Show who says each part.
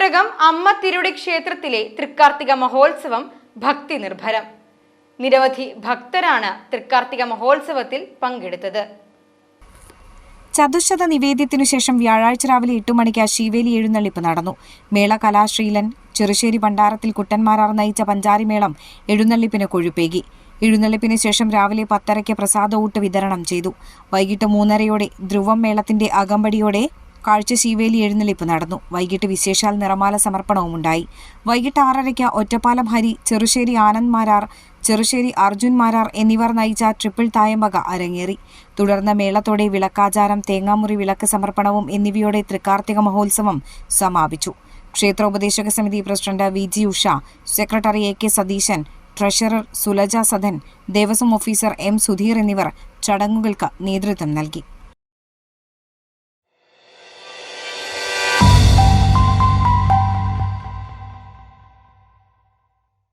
Speaker 1: പൈതൃകം അമ്മ തിരുവടി ക്ഷേത്രത്തിലെ തൃക്കാർത്തിക മഹോത്സവം ഭക്തി നിർഭരം. നിരവധി ഭക്തരാണ് തൃക്കാർത്തിക മഹോത്സവത്തിൽ പങ്കെടുത്തത്.
Speaker 2: ചതുശത നിവേദ്യത്തിനു ശേഷം വ്യാഴാഴ്ച രാവിലെ 8 മണിക്ക് ശീവേലി എഴുന്നള്ളിപ്പ് നടന്നു. മേള കലാശ്രീലൻ ചെറുശ്ശേരി ഭണ്ഡാരത്തിൽ കുട്ടന്മാരാർ നയിച്ച പഞ്ചാരിമേളം എഴുന്നള്ളിപ്പിന് കൊഴുപ്പേകി. എഴുന്നള്ളിപ്പിന് ശേഷം രാവിലെ 10:30 പ്രസാദഊട്ട് വിതരണം ചെയ്തു. വൈകിട്ട് 3:30 ധ്രുവം മേളത്തിന്റെ അകമ്പടിയോടെ കാഴ്ച ശീവേലി എഴുന്നള്ളിപ്പ് നടന്നു. വൈകിട്ട് വിശേഷാൽ നിറമാല സമർപ്പണവുമുണ്ടായി. വൈകിട്ട് 6:30 ഒറ്റപ്പാലം ഹരി, ചെറുശ്ശേരി ആനന്ദ് മാരാർ, ചെറുശ്ശേരി അർജുൻ മാരാർ എന്നിവർ നയിച്ച ട്രിപ്പിൾ തായമ്പക അരങ്ങേറി. തുടർന്ന് മേളത്തോടെ വിളക്കാചാരം, തേങ്ങാമുറി വിളക്ക് സമർപ്പണവും എന്നിവയോടെ തൃക്കാർത്തിക മഹോത്സവം സമാപിച്ചു. ക്ഷേത്രോപദേശക സമിതി president VG Usha, secretary AK Satheesan, treasurer Sulaja Sadan, Devaswom officer M Sudheer എന്നിവർ ചടങ്ങുകൾക്ക് നേതൃത്വം നൽകി.